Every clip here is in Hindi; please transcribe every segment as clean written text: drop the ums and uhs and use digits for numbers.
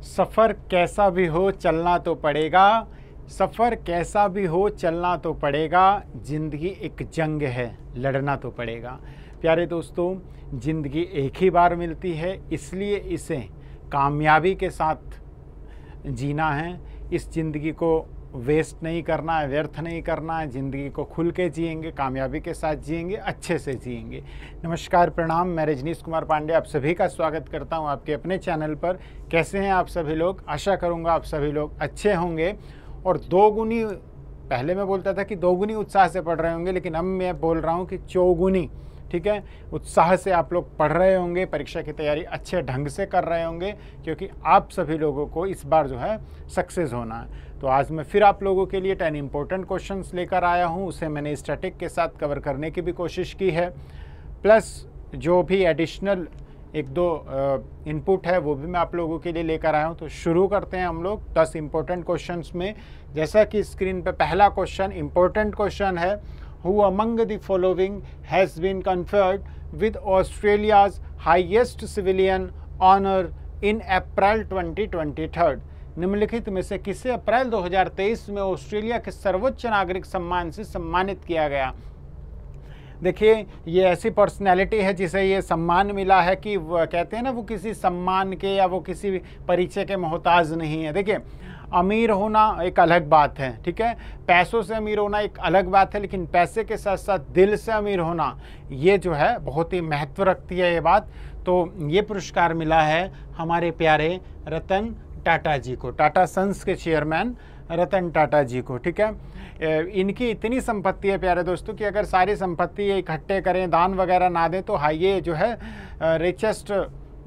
सफ़र कैसा भी हो चलना तो पड़ेगा, सफ़र कैसा भी हो चलना तो पड़ेगा, ज़िंदगी एक जंग है लड़ना तो पड़ेगा। प्यारे दोस्तों, ज़िंदगी एक ही बार मिलती है, इसलिए इसे कामयाबी के साथ जीना है। इस ज़िंदगी को वेस्ट नहीं करना है, व्यर्थ नहीं करना है। ज़िंदगी को खुल के जिएंगे, कामयाबी के साथ जिएंगे, अच्छे से जिएंगे। नमस्कार, प्रणाम। मैं रजनीश कुमार पांडे आप सभी का स्वागत करता हूं आपके अपने चैनल पर। कैसे हैं आप सभी लोग? आशा करूंगा आप सभी लोग अच्छे होंगे और दोगुनी, पहले मैं बोलता था कि दोगुनी उत्साह से पढ़ रहे होंगे, लेकिन अब मैं बोल रहा हूं कि चौगुनी, ठीक है, उत्साह से आप लोग पढ़ रहे होंगे, परीक्षा की तैयारी अच्छे ढंग से कर रहे होंगे, क्योंकि आप सभी लोगों को इस बार जो है सक्सेस होना है। तो आज मैं फिर आप लोगों के लिए 10 इम्पोर्टेंट क्वेश्चंस लेकर आया हूं। उसे मैंने स्टैटिक के साथ कवर करने की भी कोशिश की है, प्लस जो भी एडिशनल एक दो इनपुट है वो भी मैं आप लोगों के लिए लेकर आया हूं। तो शुरू करते हैं हम लोग 10 इम्पोर्टेंट क्वेश्चंस में। जैसा कि स्क्रीन पे पहला क्वेश्चन इम्पोर्टेंट क्वेश्चन है, Who among the following has been conferred with Australia's highest civilian honor in April 2023? निम्नलिखित में से किसे अप्रैल 2023 में ऑस्ट्रेलिया के सर्वोच्च नागरिक सम्मान से सम्मानित किया गया? देखिए, ये ऐसी पर्सनैलिटी है जिसे ये सम्मान मिला है कि वो कहते हैं ना, वो किसी सम्मान के या वो किसी परिचय के मोहताज नहीं है। देखिए, अमीर होना एक अलग बात है, ठीक है, पैसों से अमीर होना एक अलग बात है, लेकिन पैसे के साथ साथ दिल से अमीर होना, ये जो है बहुत ही महत्व रखती है ये बात। तो ये पुरस्कार मिला है हमारे प्यारे रतन टाटा जी को, टाटा सन्स के चेयरमैन रतन टाटा जी को, ठीक है। इनकी इतनी संपत्ति है प्यारे दोस्तों कि अगर सारी संपत्ति ये इकट्ठे करें, दान वगैरह ना दें, तो हाँ, ये जो है रिचेस्ट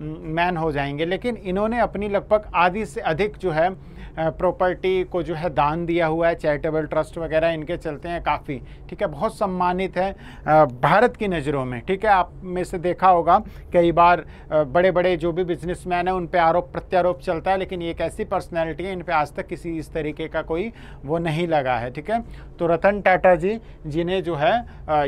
मैन हो जाएंगे। लेकिन इन्होंने अपनी लगभग आधी से अधिक जो है प्रॉपर्टी को जो है दान दिया हुआ है, चैरिटेबल ट्रस्ट वगैरह इनके चलते हैं काफ़ी, ठीक है, बहुत सम्मानित है भारत की नज़रों में, ठीक है। आप में से देखा होगा कई बार बड़े बड़े जो भी बिजनेसमैन हैं उन पे आरोप प्रत्यारोप चलता है, लेकिन ये एक ऐसी पर्सनैलिटी है, इन पे आज तक किसी इस तरीके का कोई वो नहीं लगा है, ठीक है। तो रतन टाटा जी, जिन्हें जो है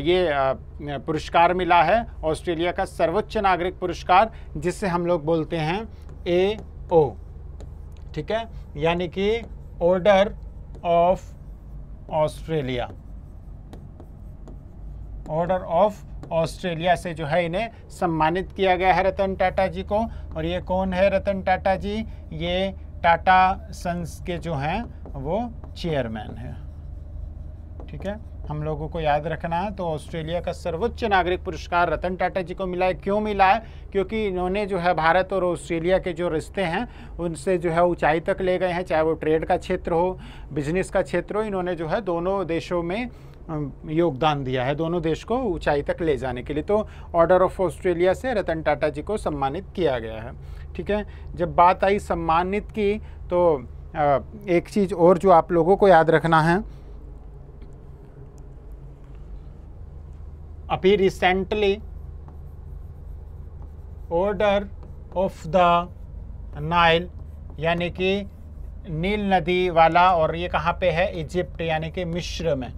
ये पुरस्कार मिला है, ऑस्ट्रेलिया का सर्वोच्च नागरिक पुरस्कार, जिससे हम लोग बोलते हैं AO, ठीक है, यानी कि order of Australia. Order of Australia से जो है इन्हें सम्मानित किया गया है रतन टाटा जी को। और ये कौन है रतन टाटा जी? ये टाटा सन्स के जो हैं वो चेयरमैन है, ठीक है, हम लोगों को याद रखना है। तो ऑस्ट्रेलिया का सर्वोच्च नागरिक पुरस्कार रतन टाटा जी को मिला है। क्यों मिला है? क्योंकि इन्होंने जो है भारत और ऑस्ट्रेलिया के जो रिश्ते हैं उनसे जो है ऊंचाई तक ले गए हैं, चाहे वो ट्रेड का क्षेत्र हो, बिजनेस का क्षेत्र हो। इन्होंने जो है दोनों देशों में योगदान दिया है, दोनों देश को ऊंचाई तक ले जाने के लिए। तो ऑर्डर ऑफ ऑस्ट्रेलिया से रतन टाटा जी को सम्मानित किया गया है, ठीक है। जब बात आई सम्मानित की, तो एक चीज़ और जो आप लोगों को याद रखना है, अभी recently order of the Nile, यानी कि नील नदी वाला, और ये कहाँ पे है? इजिप्ट, यानी कि मिस्र में।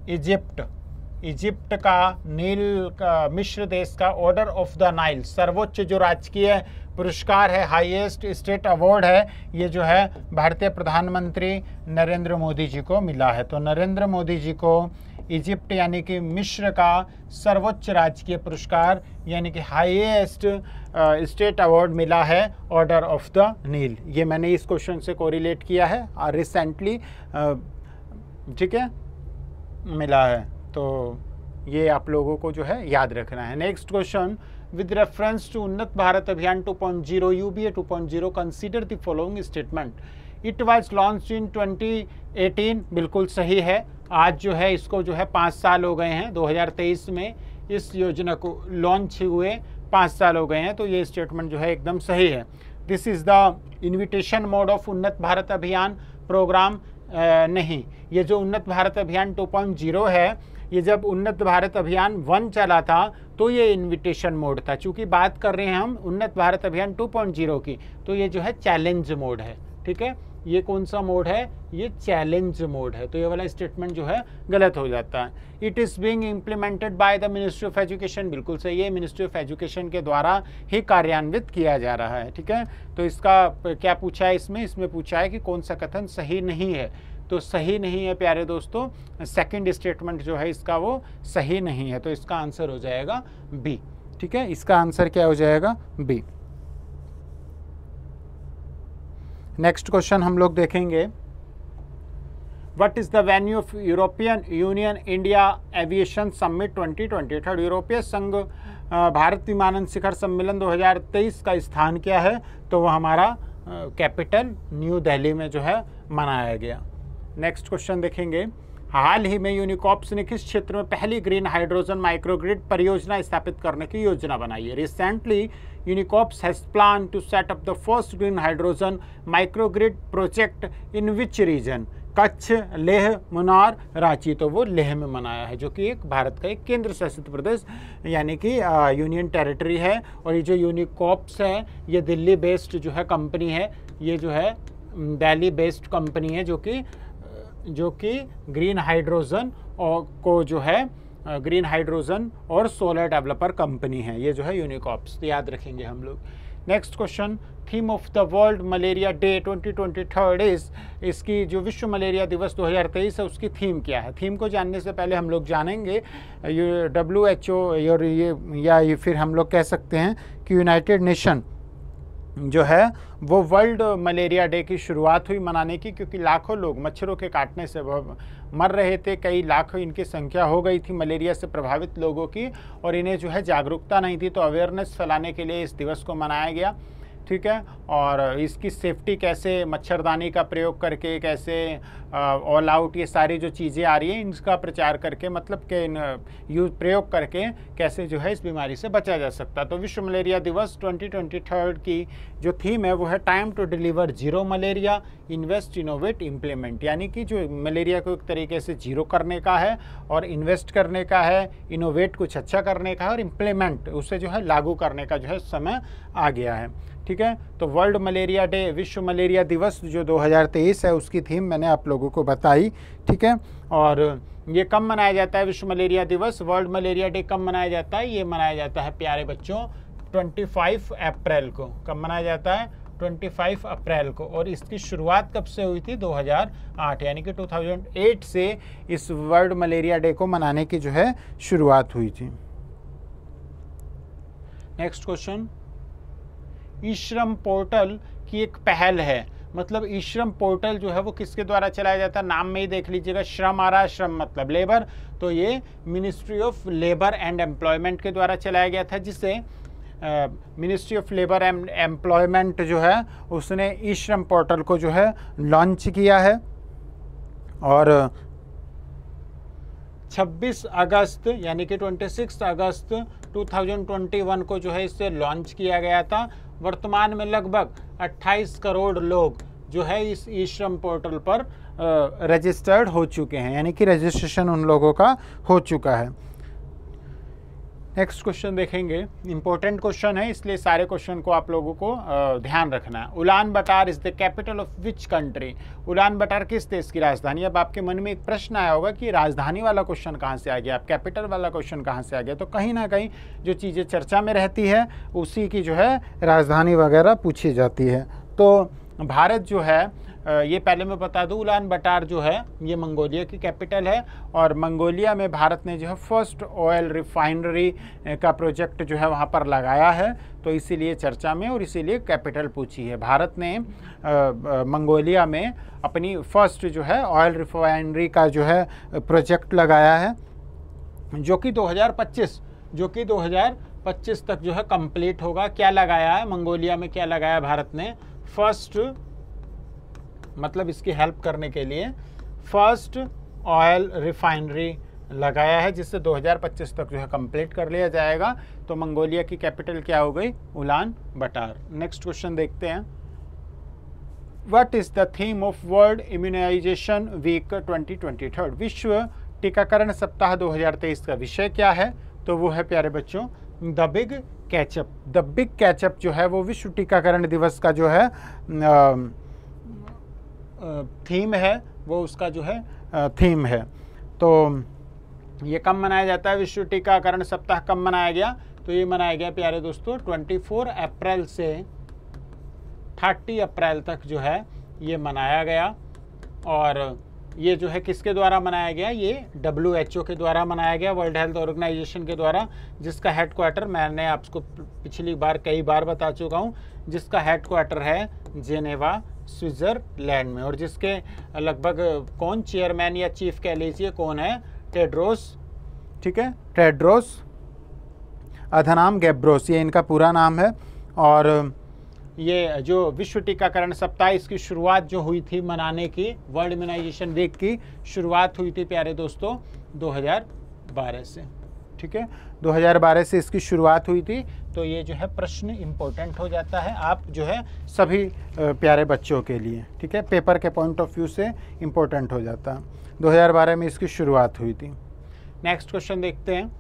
इजिप्ट का नील का, मिस्र देश का ऑर्डर ऑफ द नाइल, सर्वोच्च जो राजकीय पुरस्कार है, हाईएस्ट स्टेट अवार्ड है, ये जो है भारतीय प्रधानमंत्री नरेंद्र मोदी जी को मिला है। तो नरेंद्र मोदी जी को इजिप्ट यानी कि मिस्र का सर्वोच्च राजकीय पुरस्कार यानी कि हाईएस्ट स्टेट अवार्ड मिला है, ऑर्डर ऑफ द नील। ये मैंने इस क्वेश्चन से कोरिलेट किया है और रिसेंटली, ठीक है, मिला है। तो ये आप लोगों को जो है याद रखना है। Next question, with reference to Unnat Bharat Abhiyan 2.0 UBA 2.0 consider the following statement. It was launched in 2018, बिल्कुल सही है। आज जो है इसको जो है 5 साल हो गए हैं, 2023 में इस योजना को लॉन्च हुए 5 साल हो गए हैं, तो ये स्टेटमेंट जो है एकदम सही है। This is the invitation mode of उन्नत भारत अभियान प्रोग्राम। नहीं, ये जो उन्नत भारत अभियान 2.0 है, ये जब उन्नत भारत अभियान 1 चला था तो ये इन्विटेशन मोड था। चूँकि बात कर रहे हैं हम उन्नत भारत अभियान 2.0 की, तो ये जो है चैलेंज मोड है, ठीक है। ये कौन सा मोड है, ये चैलेंज मोड है। तो ये वाला स्टेटमेंट जो है गलत हो जाता है। It is being implemented by the ministry of education, बिल्कुल सही है, मिनिस्ट्री ऑफ एजुकेशन के द्वारा ही कार्यान्वित किया जा रहा है। ठीक है, तो इसका क्या पूछा है इसमें पूछा है कि कौन सा कथन सही नहीं है। तो सही नहीं है प्यारे दोस्तों, सेकंड स्टेटमेंट जो है इसका वो सही नहीं है। तो इसका आंसर हो जाएगा बी। ठीक है, इसका आंसर क्या हो जाएगा, बी। नेक्स्ट क्वेश्चन हम लोग देखेंगे, what is the venue of European union India aviation summit 2023? यूरोपीय संघ भारत विमानन शिखर सम्मेलन 2023 का स्थान क्या है? तो वह हमारा कैपिटल न्यू दिल्ली में जो है मनाया गया। नेक्स्ट क्वेश्चन देखेंगे, हाल ही में यूनिकॉप्स ने किस क्षेत्र में पहली ग्रीन हाइड्रोजन माइक्रोग्रिड परियोजना स्थापित करने की योजना बनाई है? रिसेंटली यूनिकॉप्स has plan to set up the first green hydrogen microgrid project in which region? Kutch, Leh, Munnar, Ranchi. तो वो लेह में मनाया है, जो कि एक भारत का एक केंद्र शासित प्रदेश यानी कि यूनियन टेरिटरी है। और ये जो यूनिकॉप्स है ये दिल्ली बेस्ड जो है कंपनी है, ये जो है दिल्ली बेस्ड कंपनी है जो कि ग्रीन हाइड्रोजन और को जो है ग्रीन हाइड्रोजन और सोलर डेवलपर कंपनी है, ये जो है यूनिकॉप्स। तो याद रखेंगे हम लोग। Next question, theme of the world malaria day 2023 is, इसकी जो विश्व मलेरिया दिवस 2023 है उसकी थीम क्या है? थीम को जानने से पहले हम लोग जानेंगे ये WHO और ये फिर हम लोग कह सकते हैं कि यूनाइटेड नेशन जो है वो वर्ल्ड मलेरिया डे की शुरुआत हुई मनाने की, क्योंकि लाखों लोग मच्छरों के काटने से मर रहे थे। कई लाखों इनकी संख्या हो गई थी मलेरिया से प्रभावित लोगों की, और इन्हें जो है जागरूकता नहीं थी। तो अवेयरनेस फैलाने के लिए इस दिवस को मनाया गया। ठीक है, और इसकी सेफ्टी कैसे, मच्छरदानी का प्रयोग करके कैसे, ऑल आउट, ये सारी जो चीज़ें आ रही हैं इनका प्रचार करके, मतलब कि प्रयोग करके कैसे जो है इस बीमारी से बचा जा सकता। तो विश्व मलेरिया दिवस 2023 की जो थीम है वो है time to deliver zero malaria, invest, innovate, implement. यानी कि जो मलेरिया को एक तरीके से जीरो करने का है और इन्वेस्ट करने का है, इनोवेट कुछ अच्छा करने का है, और इम्प्लीमेंट उसे जो है लागू करने का जो है समय आ गया है। ठीक है, तो वर्ल्ड मलेरिया डे, विश्व मलेरिया दिवस जो 2023 है उसकी थीम मैंने आप लोगों को बताई। ठीक है, और ये कब मनाया जाता है विश्व मलेरिया दिवस, वर्ल्ड मलेरिया डे कब मनाया जाता है? ये मनाया जाता है प्यारे बच्चों 25 अप्रैल को। कब मनाया जाता है? 25 अप्रैल को। और इसकी शुरुआत कब से हुई थी? 2008, यानी कि 2008 से इस वर्ल्ड मलेरिया डे को मनाने की जो है शुरुआत हुई थी। नेक्स्ट क्वेश्चन, ई श्रम पोर्टल की एक पहल है, मतलब ई श्रम पोर्टल जो है वो किसके द्वारा चलाया जाता है? नाम में ही देख लीजिएगा, श्रम आ रहा है, श्रम मतलब लेबर, तो ये ministry of labour and employment के द्वारा चलाया गया था, जिसे ministry of labour and employment जो है उसने ई श्रम पोर्टल को जो है लॉन्च किया है। और 26 अगस्त यानी कि 26 अगस्त 2021 को जो है इसे लॉन्च किया गया था। वर्तमान में लगभग 28 करोड़ लोग जो है इस ई श्रम पोर्टल पर रजिस्टर्ड हो चुके हैं, यानी कि रजिस्ट्रेशन उन लोगों का हो चुका है। नेक्स्ट क्वेश्चन देखेंगे, इंपॉर्टेंट क्वेश्चन है इसलिए सारे क्वेश्चन को आप लोगों को ध्यान रखना है। Ulaanbaatar is the capital of which country? Ulaanbaatar किस देश की राजधानी? अब आपके मन में एक प्रश्न आया होगा कि राजधानी वाला क्वेश्चन कहाँ से आ गया, अब कैपिटल वाला क्वेश्चन कहाँ से आ गया? तो कहीं ना कहीं जो चीज़ें चर्चा में रहती है उसी की जो है राजधानी वगैरह पूछी जाती है। तो भारत जो है ये पहले मैं बता दूं, उलान बटार जो है ये मंगोलिया की कैपिटल है, और मंगोलिया में भारत ने जो है फर्स्ट ऑयल रिफाइनरी का प्रोजेक्ट जो है वहाँ पर लगाया है, तो इसीलिए चर्चा में और इसीलिए कैपिटल पूछी है। भारत ने मंगोलिया में अपनी फर्स्ट जो है ऑयल रिफाइनरी का जो है प्रोजेक्ट लगाया है, जो कि 2025 तक जो है कंप्लीट होगा। क्या लगाया है मंगोलिया में, क्या लगाया भारत ने? फर्स्ट, मतलब इसकी हेल्प करने के लिए फर्स्ट ऑयल रिफाइनरी लगाया है, जिससे 2025 तक जो है कंप्लीट कर लिया जाएगा। तो मंगोलिया की कैपिटल क्या हो गई? उलान बटार। नेक्स्ट क्वेश्चन देखते हैं, what is the theme of world immunization week 2023? विश्व टीकाकरण सप्ताह 2023 का विषय क्या है? तो वो है प्यारे बच्चों the big catch up. The big catch up जो है वो विश्व टीकाकरण दिवस का जो है थीम है वो उसका जो है थीम है। तो ये कब मनाया जाता है? विश्व टीकाकरण सप्ताह कब मनाया गया? तो ये मनाया गया प्यारे दोस्तों 24 अप्रैल से 30 अप्रैल तक जो है ये मनाया गया। और ये जो है किसके द्वारा मनाया गया? ये WHO के द्वारा मनाया गया, वर्ल्ड हेल्थ ऑर्गेनाइजेशन के द्वारा, जिसका हेडक्वार्टर मैंने आपको पिछली बार कई बार बता चुका हूँ, जिसका हेडक्वार्टर है जेनेवा स्विट्जरलैंड में, और जिसके लगभग कौन चेयरमैन या चीफ कह लीजिए कौन है? टेड्रोस, ठीक है, टेड्रोस अधनाम गेब्रोस, ये इनका पूरा नाम है। और ये जो विश्व टीकाकरण सप्ताह, इसकी शुरुआत जो हुई थी मनाने की, वर्ल्ड इम्यूनाइजेशन वीक की शुरुआत हुई थी प्यारे दोस्तों 2012 से, ठीक है, 2012 से इसकी शुरुआत हुई थी। तो ये जो है प्रश्न इम्पोर्टेंट हो जाता है आप जो है सभी प्यारे बच्चों के लिए, ठीक है, पेपर के पॉइंट ऑफ व्यू से इम्पोर्टेंट हो जाता है। 2012 में इसकी शुरुआत हुई थी। नेक्स्ट क्वेश्चन देखते हैं।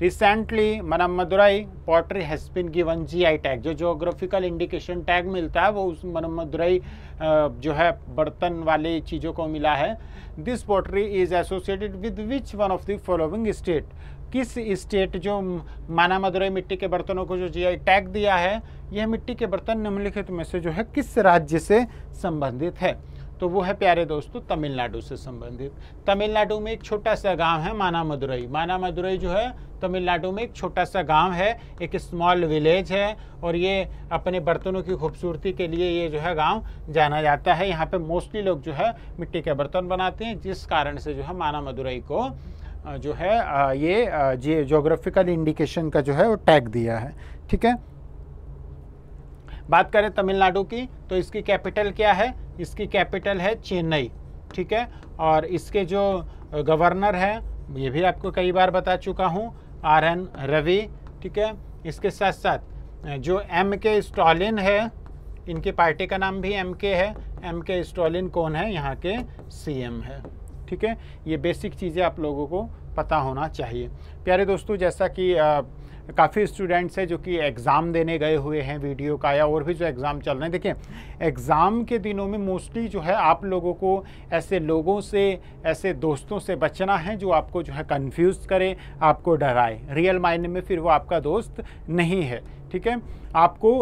Recently Manamadurai pottery has been given GI tag, जो जोग्राफिकल इंडिकेशन टैग मिलता है वो उस मनमदुरई जो है बर्तन वाली चीज़ों को मिला है। This pottery is associated with which one of the following state? किस स्टेट जो मनमदुरई मिट्टी के बर्तनों को जो GI टैग दिया है, यह मिट्टी के बर्तन निम्नलिखित में से जो है किस राज्य से संबंधित है? तो वो है प्यारे दोस्तों तमिलनाडु से संबंधित। तमिलनाडु में एक छोटा सा गांव है मानामदुरई। मानामदुरई जो है तमिलनाडु में एक छोटा सा गांव है, एक स्मॉल विलेज है, और ये अपने बर्तनों की खूबसूरती के लिए ये जो है गांव जाना जाता है। यहाँ पे मोस्टली लोग जो है मिट्टी के बर्तन बनाते हैं, जिस कारण से जो है मानामदुरई को जो है ये ज्योग्राफिकल इंडिकेशन का जो है वो टैग दिया है, ठीक है। बात करें तमिलनाडु की तो इसकी कैपिटल क्या है? इसकी कैपिटल है चेन्नई, ठीक है। और इसके जो गवर्नर हैं ये भी आपको कई बार बता चुका हूँ, RN रवि, ठीक है। इसके साथ साथ जो MK स्टालिन है, इनकी पार्टी का नाम भी MK है। MK स्टालिन कौन है? यहाँ के CM है, ठीक है। ये बेसिक चीज़ें आप लोगों को पता होना चाहिए। प्यारे दोस्तों, जैसा कि काफ़ी स्टूडेंट्स हैं जो कि एग्ज़ाम देने गए हुए हैं वीडियो का, या और भी जो एग्ज़ाम चल रहे हैं। देखिए, एग्ज़ाम के दिनों में मोस्टली जो है आप लोगों को ऐसे लोगों से, ऐसे दोस्तों से बचना है जो आपको जो है कंफ्यूज करे, आपको डराए। रियल मायने में फिर वो आपका दोस्त नहीं है, ठीक है। आपको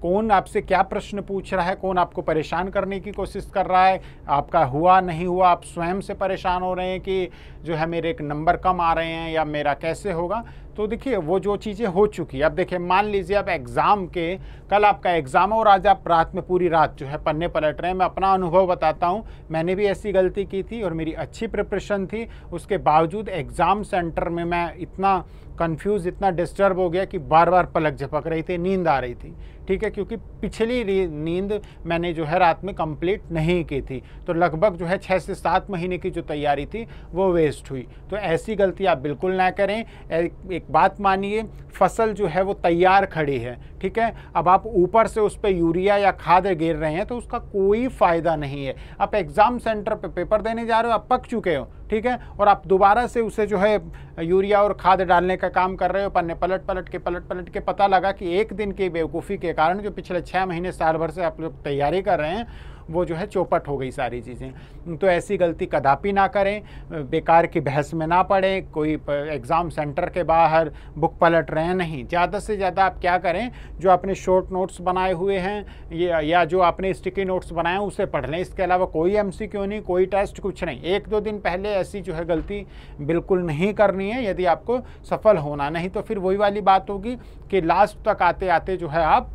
कौन आपसे क्या प्रश्न पूछ रहा है, कौन आपको परेशान करने की कोशिश कर रहा है, आपका हुआ नहीं हुआ, आप स्वयं से परेशान हो रहे हैं कि जो है मेरे एक नंबर कम आ रहे हैं या मेरा कैसे होगा। तो देखिए, वो जो चीज़ें हो चुकी है, अब देखिए मान लीजिए आप एग्ज़ाम के, कल आपका एग्ज़ाम और आज आप रात में पूरी रात जो है पन्ने पलट रहे हैं। मैं अपना अनुभव बताता हूँ, मैंने भी ऐसी गलती की थी और मेरी अच्छी प्रिपरेशन थी, उसके बावजूद एग्ज़ाम सेंटर में मैं इतना कंफ्यूज, इतना डिस्टर्ब हो गया कि बार बार पलक झपक रही थी, नींद आ रही थी, ठीक है, क्योंकि पिछली नींद मैंने जो है रात में कंप्लीट नहीं की थी। तो लगभग जो है 6 से 7 महीने की जो तैयारी थी वो वेस्ट हुई। तो ऐसी गलती आप बिल्कुल ना करें। एक बात मानिए, फसल जो है वो तैयार खड़ी है, ठीक है। अब आप यूपर से उस पर यूरिया या खाद गिर रहे हैं तो उसका कोई फ़ायदा नहीं है। आप एग्ज़ाम सेंटर पे पेपर देने जा रहे हो, आप पक चुके हो, ठीक है, और आप दोबारा से उसे जो है यूरिया और खाद डालने का काम कर रहे हो, पन्ने पलट पलट के पता लगा कि एक दिन की बेवकूफ़ी के कारण जो पिछले 6 महीने साल भर से आप लोग तैयारी कर रहे हैं वो जो है चौपट हो गई सारी चीज़ें। तो ऐसी गलती कदापि ना करें, बेकार की बहस में ना पड़े, कोई एग्ज़ाम सेंटर के बाहर बुक पलट रहे हैं नहीं। ज़्यादा से ज़्यादा आप क्या करें, जो आपने शॉर्ट नोट्स बनाए हुए हैं या जो आपने स्टिकी नोट्स बनाए हैं उसे पढ़ लें। इसके अलावा कोई MCQ नहीं, कोई टेस्ट, कुछ नहीं। 1-2 दिन पहले ऐसी जो है गलती बिल्कुल नहीं करनी है यदि आपको सफल होना। नहीं तो फिर वही वाली बात होगी कि लास्ट तक आते आते जो है आप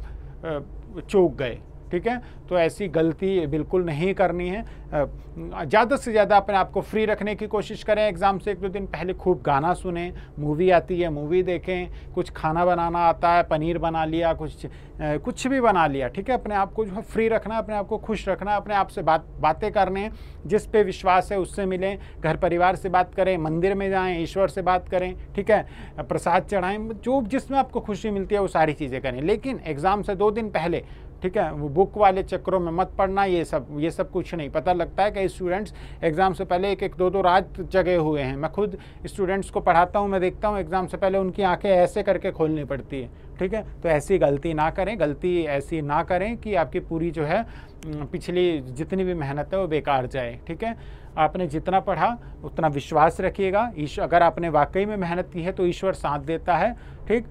चूक गए, ठीक है। तो ऐसी गलती बिल्कुल नहीं करनी है। ज़्यादा से ज़्यादा अपने आप को फ्री रखने की कोशिश करें। एग्ज़ाम से 1-2 दिन पहले खूब गाना सुनें, मूवी आती है मूवी देखें, कुछ खाना बनाना आता है, पनीर बना लिया, कुछ भी बना लिया, ठीक है। अपने आप को जो है फ्री रखना, अपने आप को खुश रखना, अपने आप से बातें करने, जिस पे विश्वास है उससे मिलें, घर परिवार से बात करें, मंदिर में जाएं, ईश्वर से बात करें, ठीक है, प्रसाद चढ़ाएं, जो जिसमें आपको खुशी मिलती है वो सारी चीज़ें करें। लेकिन एग्ज़ाम से 2 दिन पहले ठीक है। वो बुक वाले चक्करों में मत पढ़ना, ये सब कुछ नहीं। पता लगता है कि स्टूडेंट्स एग्ज़ाम से पहले एक दो रात जगे हुए हैं। मैं खुद स्टूडेंट्स को पढ़ाता हूँ, मैं देखता हूँ एग्ज़ाम से पहले उनकी आंखें ऐसे करके खोलनी पड़ती है, ठीक है। तो ऐसी गलती ना करें, गलती ऐसी ना करें कि आपकी पूरी जो है पिछली जितनी भी मेहनत है वो बेकार जाए, ठीक है। आपने जितना पढ़ा उतना विश्वास रखिएगा। अगर आपने वाकई में मेहनत की है तो ईश्वर साथ देता है, ठीक।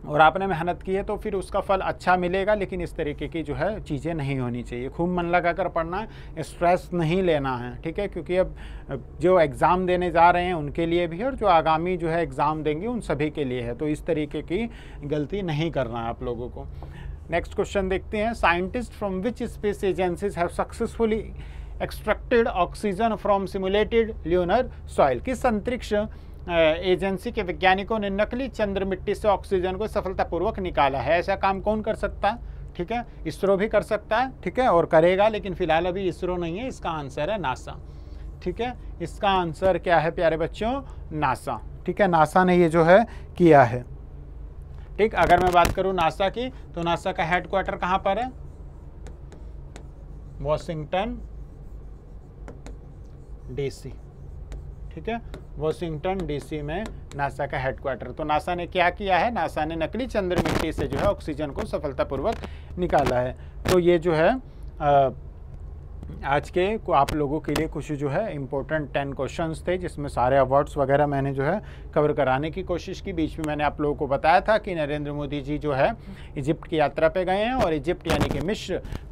और आपने मेहनत की है तो फिर उसका फल अच्छा मिलेगा, लेकिन इस तरीके की जो है चीज़ें नहीं होनी चाहिए। खूब मन लगा कर पढ़ना है, स्ट्रेस नहीं लेना है, ठीक है। क्योंकि अब जो एग्ज़ाम देने जा रहे हैं उनके लिए भी है और जो आगामी जो है एग्ज़ाम देंगे उन सभी के लिए है। तो इस तरीके की गलती नहीं करना है आप लोगों को। नेक्स्ट क्वेश्चन देखते हैं। Scientist from which space agencies have successfully extracted oxygen from simulated lunar soil. किस अंतरिक्ष एजेंसी के वैज्ञानिकों ने नकली चंद्र मिट्टी से ऑक्सीजन को सफलतापूर्वक निकाला है? ऐसा काम कौन कर सकता है? ठीक है, इसरो भी कर सकता है, ठीक है, और करेगा, लेकिन फिलहाल अभी इसरो नहीं है। इसका आंसर है नासा, ठीक है। इसका आंसर क्या है प्यारे बच्चों? नासा, ठीक है। नासा ने ये जो है किया है, ठीक। अगर मैं बात करूं नासा की, तो नासा का हेडक्वार्टर कहां पर है? वॉशिंगटन डीसी, ठीक है। वॉशिंगटन डीसी में नासा का हेडक्वार्टर। तो नासा ने क्या किया है? नासा ने नकली चंद्र मिट्टी से जो है ऑक्सीजन को सफलतापूर्वक निकाला है। तो ये जो है आज के आप लोगों के लिए कुछ जो है इम्पोर्टेंट 10 क्वेश्चंस थे, जिसमें सारे अवार्ड्स वगैरह मैंने जो है कवर कराने की कोशिश की। बीच में मैंने आप लोगों को बताया था कि नरेंद्र मोदी जी जो है इजिप्ट की यात्रा पे गए हैं, और इजिप्ट यानी कि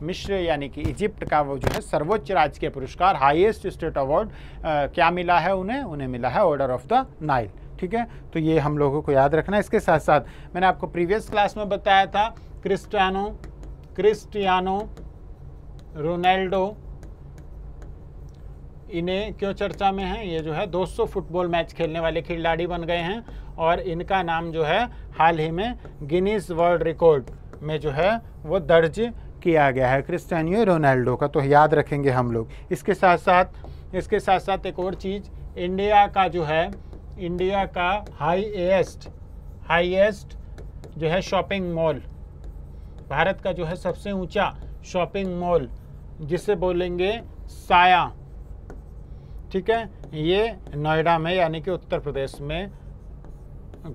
मिस्र यानी कि इजिप्ट का वो जो है सर्वोच्च राजकीय पुरस्कार, हाईएस्ट स्टेट अवार्ड क्या मिला है उन्हें मिला है ऑर्डर ऑफ द नाइल, ठीक है। तो ये हम लोगों को याद रखना है। इसके साथ साथ मैंने आपको प्रीवियस क्लास में बताया था क्रिस्टियानो रोनाल्डो, इन्हें क्यों चर्चा में है? ये जो है 200 फुटबॉल मैच खेलने वाले खिलाड़ी बन गए हैं, और इनका नाम जो है हाल ही में गिनीज वर्ल्ड रिकॉर्ड में जो है वो दर्ज किया गया है, क्रिस्टियानो रोनाल्डो का। तो याद रखेंगे हम लोग। इसके साथ साथ एक और चीज़, इंडिया का जो है, इंडिया का हाईएस्ट जो है शॉपिंग मॉल, भारत का जो है सबसे ऊंचा शॉपिंग मॉल, जिसे बोलेंगे साया, ठीक है, ये नोएडा में यानी कि उत्तर प्रदेश में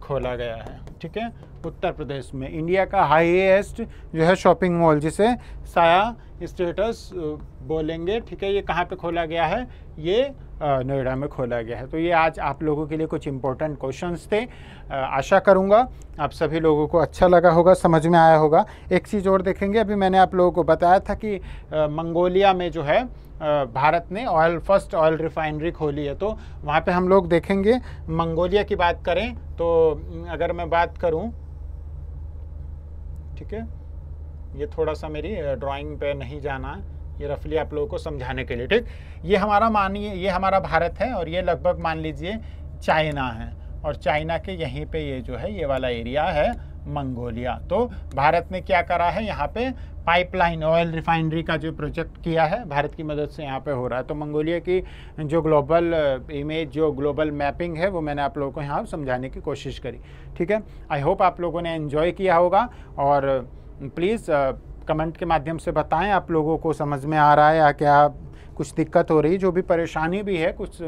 खोला गया है, ठीक है। उत्तर प्रदेश में इंडिया का हाईएस्ट जो है शॉपिंग मॉल, जिसे साया स्टेटस बोलेंगे, ठीक है, ये कहाँ पे खोला गया है? ये नोएडा में खोला गया है। तो ये आज आप लोगों के लिए कुछ इंपॉर्टेंट क्वेश्चंस थे। आशा करूँगा आप सभी लोगों को अच्छा लगा होगा, समझ में आया होगा। एक चीज़ और देखेंगे, अभी मैंने आप लोगों को बताया था कि मंगोलिया में जो है भारत ने फर्स्ट ऑयल रिफाइनरी खोली है। तो वहाँ पे हम लोग देखेंगे, मंगोलिया की बात करें तो अगर मैं बात करूँ, ठीक है, ये थोड़ा सा मेरी ड्राइंग पे नहीं जाना है, ये रफली आप लोगों को समझाने के लिए, ठीक। ये हमारा मानिए, ये हमारा भारत है, और ये लगभग मान लीजिए चाइना है, और चाइना के यहीं पे ये जो है ये वाला एरिया है मंगोलिया। तो भारत ने क्या करा है, यहाँ पे पाइपलाइन ऑयल रिफाइनरी का जो प्रोजेक्ट किया है, भारत की मदद से यहाँ पे हो रहा है। तो मंगोलिया की जो ग्लोबल इमेज, जो ग्लोबल मैपिंग है, वो मैंने आप लोगों को यहाँ समझाने की कोशिश करी, ठीक है। आई होप आप लोगों ने एंजॉय किया होगा, और प्लीज़ कमेंट के माध्यम से बताएं आप लोगों को समझ में आ रहा है या क्या कुछ दिक्कत हो रही है। जो भी परेशानी भी है, कुछ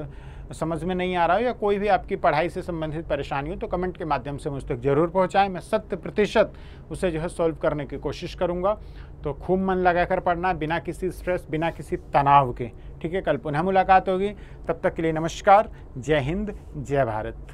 समझ में नहीं आ रहा हो या कोई भी आपकी पढ़ाई से संबंधित परेशानी हो, तो कमेंट के माध्यम से मुझ तक ज़रूर पहुंचाएं। मैं 100% उसे जो है सॉल्व करने की कोशिश करूंगा। तो खूब मन लगाकर पढ़ना, बिना किसी स्ट्रेस, बिना किसी तनाव के, ठीक है। कल पुनः मुलाकात होगी, तब तक के लिए नमस्कार, जय हिंद, जय भारत।